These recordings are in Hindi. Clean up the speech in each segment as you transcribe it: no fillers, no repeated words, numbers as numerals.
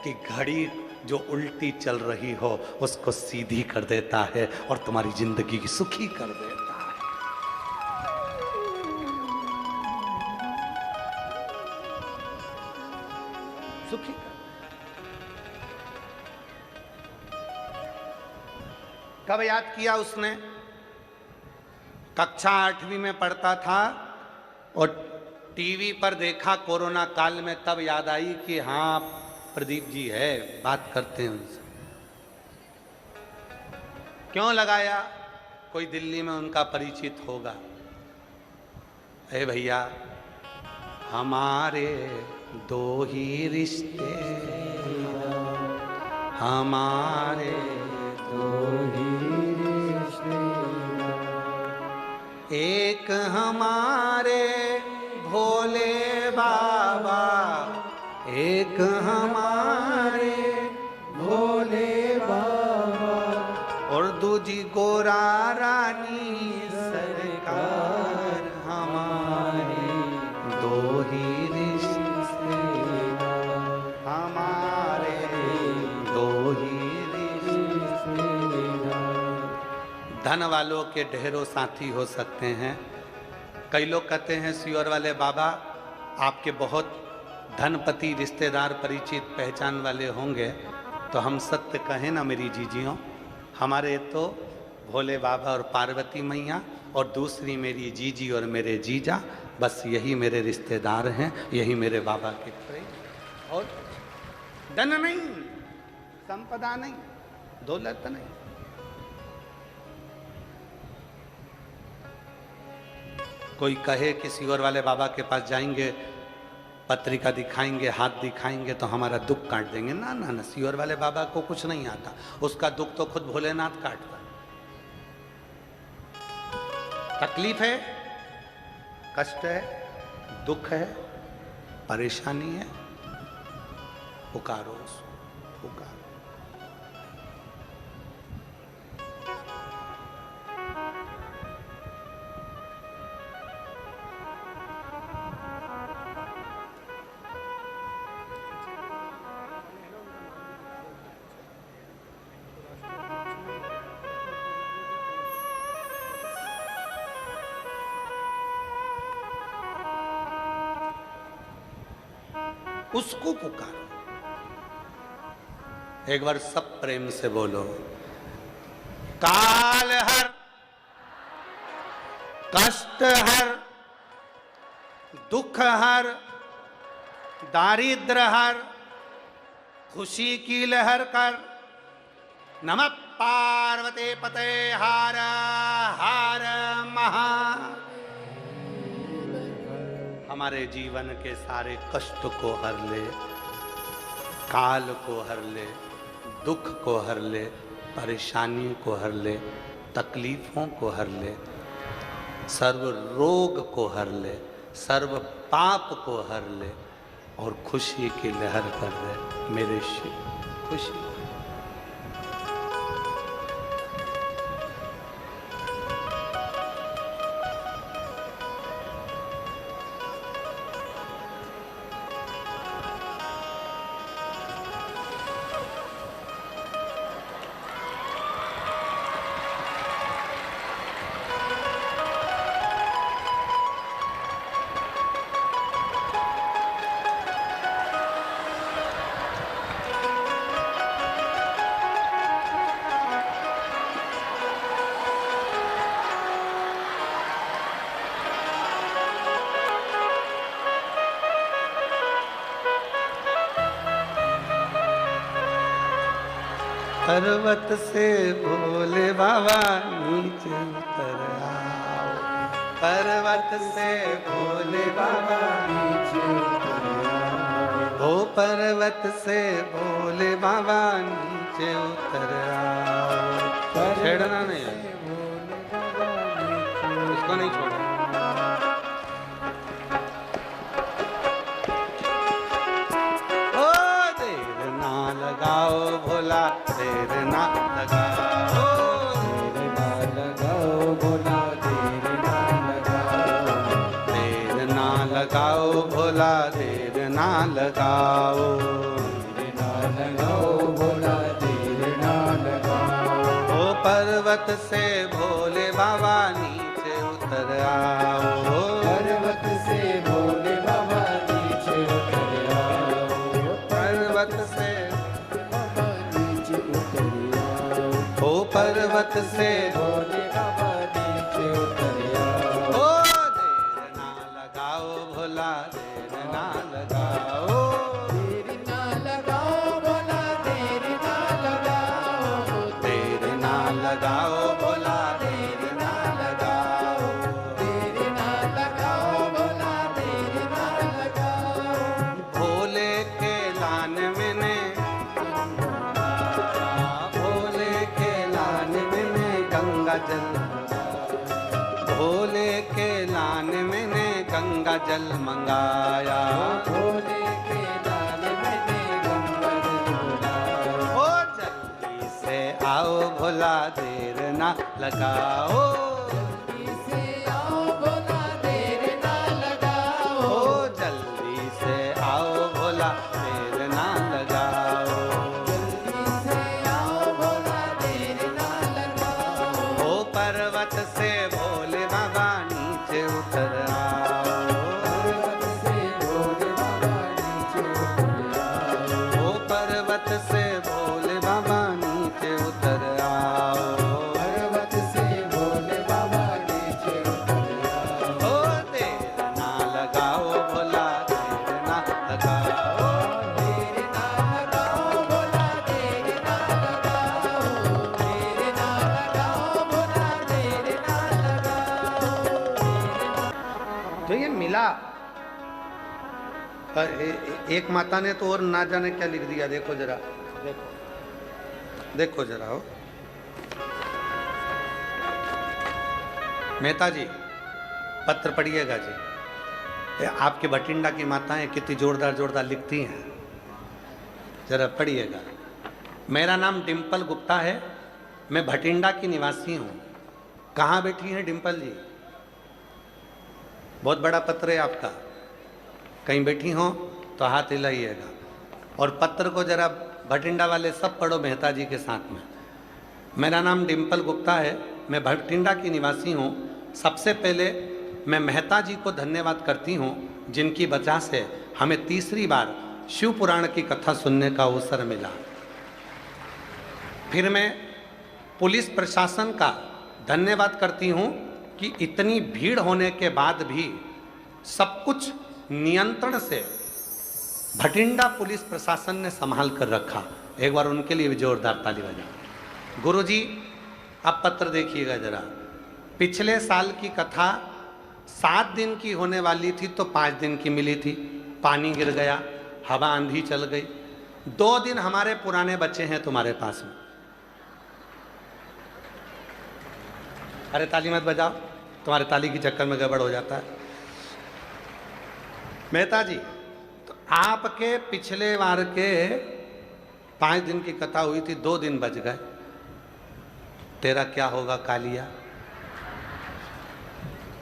कि घड़ी जो उल्टी चल रही हो उसको सीधी कर देता है और तुम्हारी जिंदगी की सुखी कर देता है। सुखी कर। कब याद किया उसने? कक्षा 8वीं में पढ़ता था और टीवी पर देखा कोरोना काल में, तब याद आई कि हाँ प्रदीप जी है, बात करते हैं उनसे। क्यों लगाया? कोई दिल्ली में उनका परिचित होगा। अरे भैया, हमारे दो ही रिश्ते, हमारे दो ही रिश्ते, एक हमारे भोले बाबा, एक हमारे भोले बाबा, और दूजी गोरा रानी सरकार, हमारे दो ही रिश्ते, हमारे दो ही रिश्ते। धन वालों के ढेरों साथी हो सकते हैं। कई लोग कहते हैं सियोर वाले बाबा आपके बहुत धनपति रिश्तेदार परिचित पहचान वाले होंगे, तो हम सत्य कहें ना मेरी जीजियों, हमारे तो भोले बाबा और पार्वती मैया और दूसरी मेरी जीजी और मेरे जीजा, बस यही मेरे रिश्तेदार हैं, यही मेरे बाबा के प्रेम। और धन नहीं, संपदा नहीं, दौलत नहीं। कोई कहे कि सियोर वाले बाबा के पास जाएंगे, पत्रिका दिखाएंगे, हाथ दिखाएंगे तो हमारा दुख काट देंगे। ना ना ना, सियोर वाले बाबा को कुछ नहीं आता, उसका दुख तो खुद भोलेनाथ काटता। तकलीफ है, कष्ट है, दुख है, परेशानी है, पुकारो उसको, पुकारो। उसको पुकारो। एक बार सब प्रेम से बोलो, काल हर, कष्ट हर, दुख हर, दारिद्र हर, खुशी की लहर कर, नमः पार्वती पते हार हार महा। हमारे जीवन के सारे कष्ट को हर ले, काल को हर ले, दुख को हर ले, परेशानी को हर ले, तकलीफों को हर ले, सर्व रोग को हर ले, सर्व पाप को हर ले और खुशी की लहर कर दे मेरे शिव। खुशी पर्वत से भोले बाबा नीचे उतर आओ, पर्वत से भोले बाबा नीचे उतर आओ, ओ पर्वत से भोले बाबा नीचे उतर आओ। छेड़ना नहीं है, उसको नहीं छोड़ना। लगाओ भोला, देर ना लगाओ, देर ना लगाओ भोला, देर ना लगाओ, देर ना लगाओ भोला, देर ना लगाओ, देर ना पर्वत से भोले बाबा नीचे उतर आओ, पर्वत से भोले बाबा नीचे उतर आओ, पर्वत से बाबा नीचे उतर आओ, ओ पर्वत से भोले बाबा नीचे उतर आओ। ओ देर ना लगाओ भोला, देर ना लगाओ, देर ना लगाओ भोला, देर ना लगाओ, देर ना लगाओ भोला, देर ना लगाओ, देर ना लगाओ भोला, देर ना लगाओ। भोले के लान में ने, भोले के लान में ने गंगा जल, भोले के लान में ने गंगा जल मंगाया, भोले के लाल मैंने गंगा जल बुलाया। ओ जल्दी से आओ भोला, देर ना लगाओ, जल्दी से आओ भोला, देर ना लगाओ, ओ जल्दी से आओ भोला, देर ना लगाओ, जल्दी से आओ भोला, देर ना लगाओ। ओ पर्वत से भोले बाबा नीचे उतर आओ, पर्वत से भोले बाबा नीचे उतर आओ, ओ पर्वत से भोले बाबा नीचे उतर आओ, पर्वत से भोले बाबा नीचे उतर आओ। ओ देर ना लगाओ भोला, देर ना लगाओ, देर ना लगाओ भोला, देर ना लगाओ, देर ना लगाओ भोला, देर ना लगाओ। तो ये मिला। एक माता ने तो और ना जाने क्या लिख दिया, देखो जरा, देखो देखो जरा हो। मेहता जी पत्र पढ़िएगा जी, ये आपके भटिंडा की माताएं कितनी जोरदार जोरदार लिखती हैं, जरा पढ़िएगा। मेरा नाम डिम्पल गुप्ता है, मैं भटिंडा की निवासी हूँ। कहाँ बैठी हैं डिम्पल जी? बहुत बड़ा पत्र है आपका, कहीं बैठी हो तो हाथ हिलाइएगा। और पत्र को जरा भटिंडा वाले सब पढ़ो मेहता जी के साथ में। मेरा नाम डिम्पल गुप्ता है, मैं भटिंडा की निवासी हूँ। सबसे पहले मैं मेहता जी को धन्यवाद करती हूँ, जिनकी वजह से हमें तीसरी बार शिव पुराण की कथा सुनने का अवसर मिला। फिर मैं पुलिस प्रशासन का धन्यवाद करती हूँ कि इतनी भीड़ होने के बाद भी सब कुछ नियंत्रण से भटिंडा पुलिस प्रशासन ने संभाल कर रखा। एक बार उनके लिए भी जोरदार ताली बजाओ। गुरुजी आप पत्र देखिएगा जरा। पिछले साल की कथा 7 दिन की होने वाली थी तो 5 दिन की मिली थी, पानी गिर गया, हवा आंधी चल गई। 2 दिन हमारे पुराने बच्चे हैं तुम्हारे पास में। अरे ताली मत बजाओ, तुम्हारे ताली के चक्कर में गड़बड़ हो जाता है। मेहता जी तो आपके पिछले बार के 5 दिन की कथा हुई थी, 2 दिन बच गए। तेरा क्या होगा कालिया?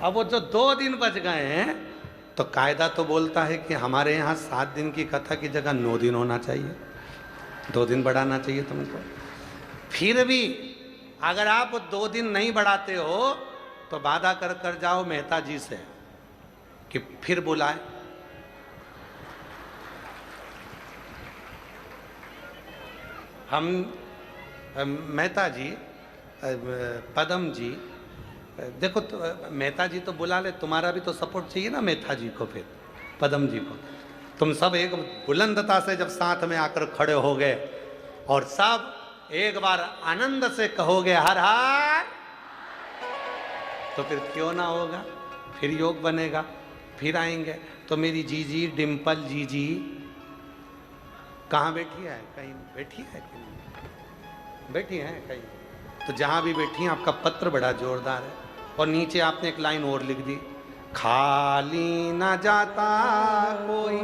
अब वो जो 2 दिन बच गए हैं तो कायदा तो बोलता है कि हमारे यहाँ 7 दिन की कथा की जगह 9 दिन होना चाहिए, 2 दिन बढ़ाना चाहिए तुमको। फिर भी अगर आप 2 दिन नहीं बढ़ाते हो तो वादा कर जाओ मेहता जी से कि फिर बुलाए। हम मेहता जी, पदम जी, देखो तो, मेहता जी तो बुला ले, तुम्हारा भी तो सपोर्ट चाहिए ना मेहता जी को, फिर पदम जी को। तुम सब एक बुलंदता से जब साथ में आकर खड़े हो गए और सब एक बार आनंद से कहोगे हर हर, तो फिर क्यों ना होगा, फिर योग बनेगा, फिर आएंगे। तो मेरी जीजी डिम्पल जीजी कहाँ बैठी है? कहीं बैठी है कि नहीं? बैठी है कहीं? तो जहाँ भी बैठी हैं आपका पत्र बड़ा जोरदार है। और नीचे आपने एक लाइन और लिख दी, खाली न जाता कोई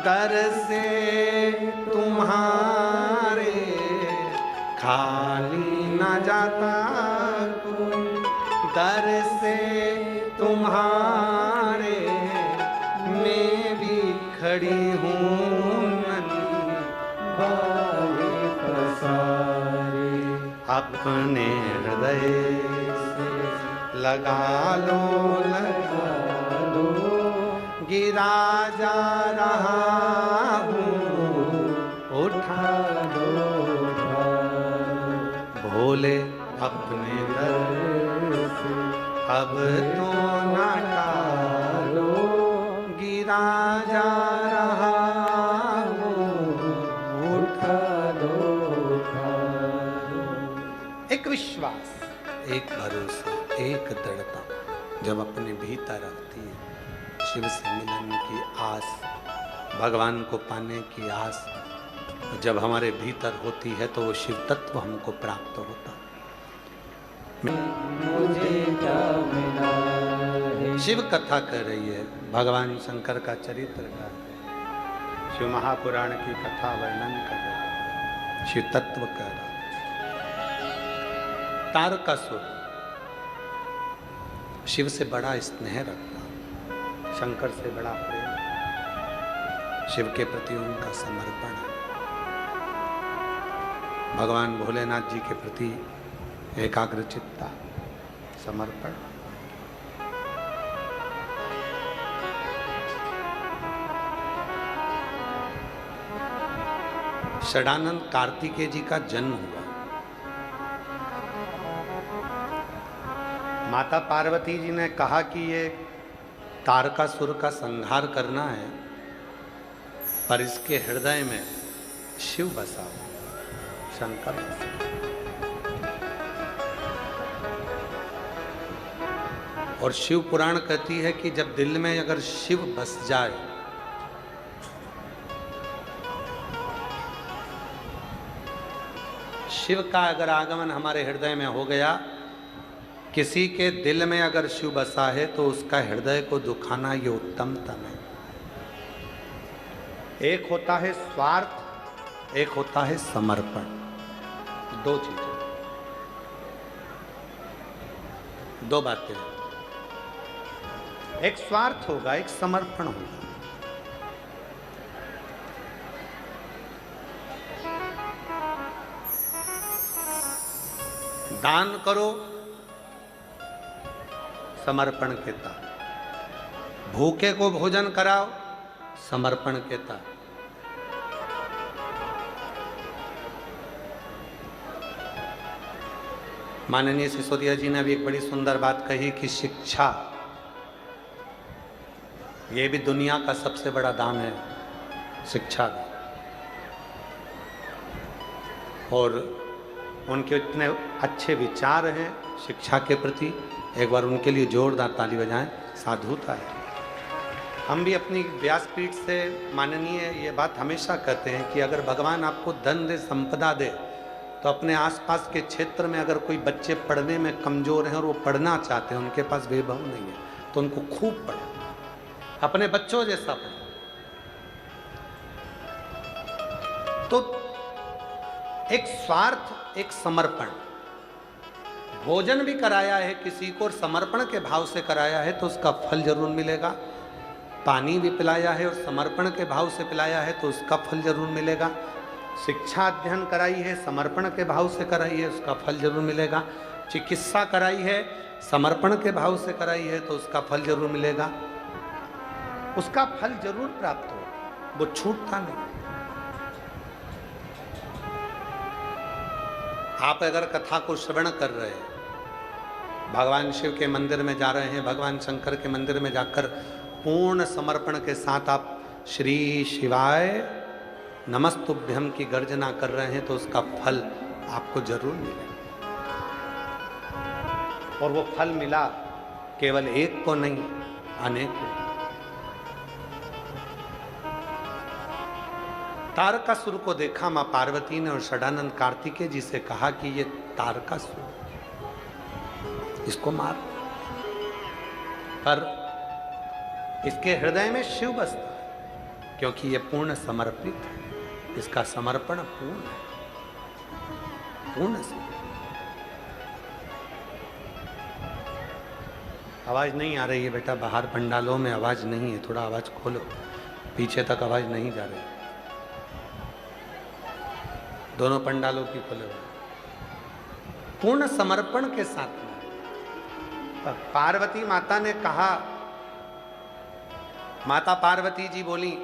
दर से तुम्हारे, खाली न जाता कोई दर से तुम्हारे, मैं भी खड़ी हूँ नन्ही बाई पसारे। अपने हृदय से लगा लो गिरा जा रहा हूँ उठा लो भोले अपने दर से अब तो न टालो गिरा जा रहा हूँ उठा लो एक विश्वास, एक भरोसा, एक दृढ़ता जब अपने भीतर आती है, शिव से मिलने की आस, भगवान को पाने की आस जब हमारे भीतर होती है तो वो शिव तत्व हमको प्राप्त होता। मुझे क्या मिला है। शिव कथा कर रही है, भगवान शंकर का चरित्र का शिव महापुराण की कथा वर्णन कर रहा है, शिव तत्व कर रहा है। तारकासुर शिव से बड़ा स्नेह रखता, शंकर से बड़ा प्रेम, शिव के प्रति उनका समर्पण है, भगवान भोलेनाथ जी के प्रति एकाग्रचित्ता समर्पण। षडानंद कार्तिकेय जी का जन्म हुआ। माता पार्वती जी ने कहा कि ये तारकासुर का संहार करना है, पर इसके हृदय में शिव बसा हुआ, शंकर बसा। और शिव पुराण कहती है कि जब दिल में अगर शिव बस जाए शिव का अगर आगमन हमारे हृदय में हो गया, किसी के दिल में अगर शिव बसा है तो उसका हृदय को दुखाना ये उत्तमतम है। एक होता है स्वार्थ, एक होता है समर्पण, दो चीजें, दो बातें। एक स्वार्थ होगा, एक समर्पण होगा। दान करो समर्पण के तार, भूखे को भोजन कराओ समर्पण के तार। माननीय सिसोदिया जी ने अभी एक बड़ी सुंदर बात कही कि शिक्षा ये भी दुनिया का सबसे बड़ा दान है, शिक्षा। और उनके इतने अच्छे विचार हैं शिक्षा के प्रति, एक बार उनके लिए जोरदार ताली बजाएं, साधुता है। हम भी अपनी व्यासपीठ से माननीय ये बात हमेशा कहते हैं कि अगर भगवान आपको धन दे, संपदा दे, तो अपने आसपास के क्षेत्र में अगर कोई बच्चे पढ़ने में कमजोर हैं और वो पढ़ना चाहते हैं, उनके पास वैभव नहीं है, तो उनको खूब पढ़े, अपने बच्चों जैसा पढ़े। तो एक स्वार्थ, एक समर्पण। भोजन भी कराया है किसी को और समर्पण के भाव से कराया है तो उसका फल जरूर मिलेगा। पानी भी पिलाया है और समर्पण के भाव से पिलाया है तो उसका फल जरूर मिलेगा। शिक्षा अध्ययन कराई है, समर्पण के भाव से कराई है, उसका फल जरूर मिलेगा। चिकित्सा कराई है, समर्पण के भाव से कराई है तो उसका फल जरूर मिलेगा। उसका फल जरूर प्राप्त हो, वो छूटता नहीं। आप अगर कथा को श्रवण कर रहे हैं, भगवान शिव के मंदिर में जा रहे हैं, भगवान शंकर के मंदिर में जाकर पूर्ण समर्पण के साथ आप श्री शिवाय नमस्तुभ्यम की गर्जना कर रहे हैं तो उसका फल आपको जरूर मिलेगा। और वो फल मिला केवल एक को नहीं, अनेक को। तारकासुर को देखा मां पार्वती ने और षडानंद कार्तिकेय जी से कहा कि ये तारकासुर, इसको मार। पर इसके हृदय में शिव बसता है क्योंकि ये पूर्ण समर्पित है, इसका समर्पण पूर्ण है, पूर्ण से। आवाज नहीं आ रही है बेटा, बाहर पंडालों में आवाज नहीं है, थोड़ा आवाज खोलो, पीछे तक आवाज नहीं जा रही, दोनों पंडालों की खोले। पूर्ण समर्पण के साथ में। पार्वती माता ने कहा, माता पार्वती जी बोली,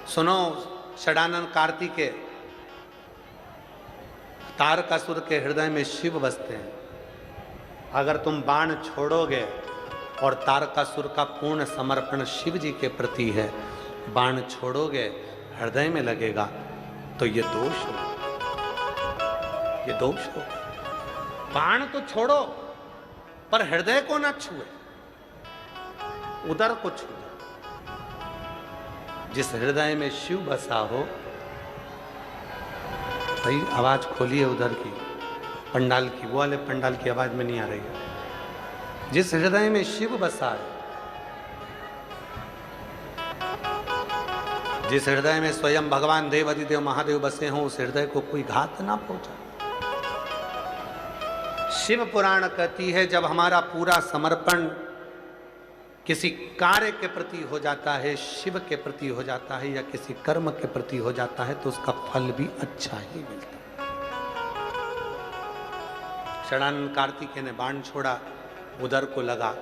सुनो षडानन कार्तिकेय, तारकासुर के हृदय में शिव बसते हैं। अगर तुम बाण छोड़ोगे और तारकासुर का पूर्ण समर्पण शिव जी के प्रति है, बाण छोड़ोगे हृदय में लगेगा तो ये दोष हो, ये दोष हो। बाण तो छोड़ो पर हृदय को ना छुए, उदर को छुए। जिस हृदय में शिव बसा हो, भाई आवाज खोलिए उधर की, पंडाल की, वो वाले पंडाल की आवाज में नहीं आ रही है। जिस हृदय में शिव बसा है, जिस हृदय में स्वयं भगवान देव अधिदेव महादेव बसे हों, उस हृदय को कोई घात ना पहुंचा। शिव पुराण कहती है, जब हमारा पूरा समर्पण किसी कार्य के प्रति हो जाता है, शिव के प्रति हो जाता है, या किसी कर्म के प्रति हो जाता है, तो उसका फल भी अच्छा ही मिलता है। षडानन कार्तिकेय ने बाण छोड़ा, उदर को लगा।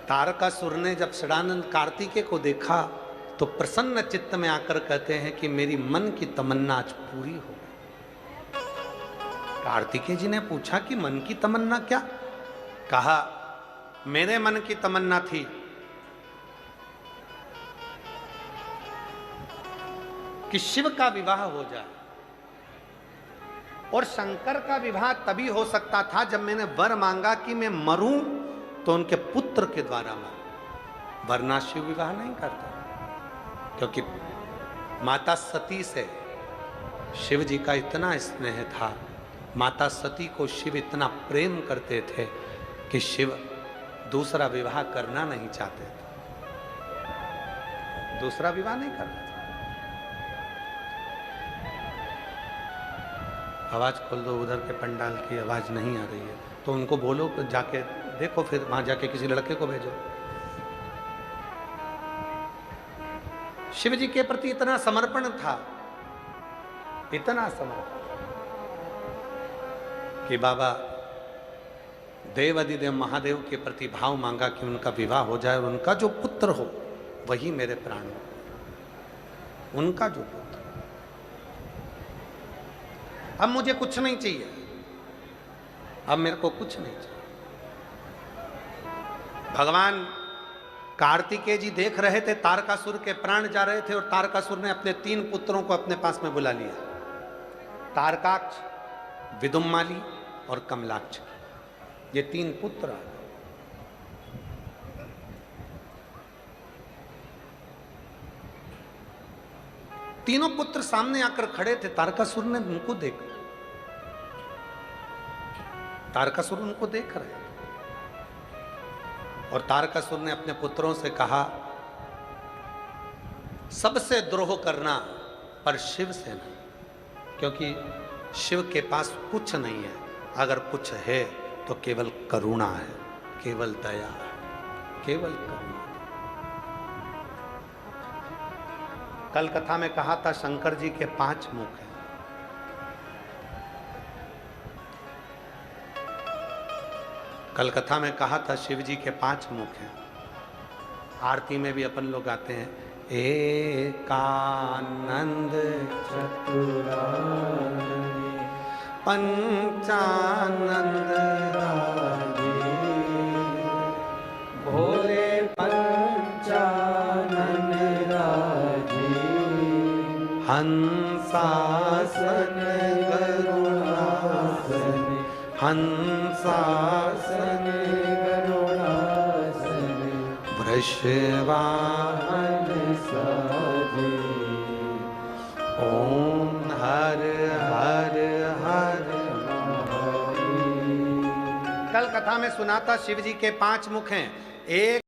तारकासुर ने जब षडानन कार्तिकेय को देखा तो प्रसन्न चित्त में आकर कहते हैं कि मेरी मन की तमन्ना आज पूरी हो गई। कार्तिकेय जी ने पूछा कि मन की तमन्ना क्या? कहा, मेरे मन की तमन्ना थी कि शिव का विवाह हो जाए, और शंकर का विवाह तभी हो सकता था जब मैंने वर मांगा कि मैं मरूं तो उनके पुत्र के द्वारा मरूं, वरना शिव विवाह नहीं करता। क्योंकि माता सती से शिव जी का इतना स्नेह था, माता सती को शिव इतना प्रेम करते थे कि शिव दूसरा विवाह करना नहीं चाहते थे, दूसरा विवाह नहीं करना था। आवाज खोल दो, उधर के पंडाल की आवाज नहीं आ रही है तो उनको बोलो, जाके देखो, फिर वहां जाके किसी लड़के को भेजो। शिव जी के प्रति इतना समर्पण था, इतना समर्पण कि बाबा देव अधिदेव महादेव के प्रति भाव मांगा कि उनका विवाह हो जाए और उनका जो पुत्र हो वही मेरे प्राण हो, उनका जो पुत्र। अब मुझे कुछ नहीं चाहिए, अब मेरे को कुछ नहीं चाहिए। भगवान कार्तिकेय जी देख रहे थे तारकासुर के प्राण जा रहे थे, और तारकासुर ने अपने 3 पुत्रों को अपने पास में बुला लिया, तारकाक्ष, विदुम्माली और कमलाक्ष। ये 3 पुत्र आ गए। तीनों पुत्र सामने आकर खड़े थे। तारकासुर ने उनको देखा, तारकासुर उनको देख रहे, और तारकासुर ने अपने पुत्रों से कहा, सबसे द्रोह करना पर शिव से नहीं, क्योंकि शिव के पास कुछ नहीं है, अगर कुछ है तो केवल करुणा है, केवल दया है, केवल करुणा। कल कथा में कहा था शंकर जी के 5 मुख हैं। कल कथा में कहा था शिव जी के 5 मुख हैं। आरती में भी अपन लोग गाते हैं, एकानंद चतुरानंद पंचानंद राजे, भोले पंचानन राजे, हंसासन गरुड़ासन, हंसासन गरुड़ासन, वृषवाहन साजे, ओम हर हर हर महादेव। कल कथा में सुना था शिव जी के 5 मुख हैं। एक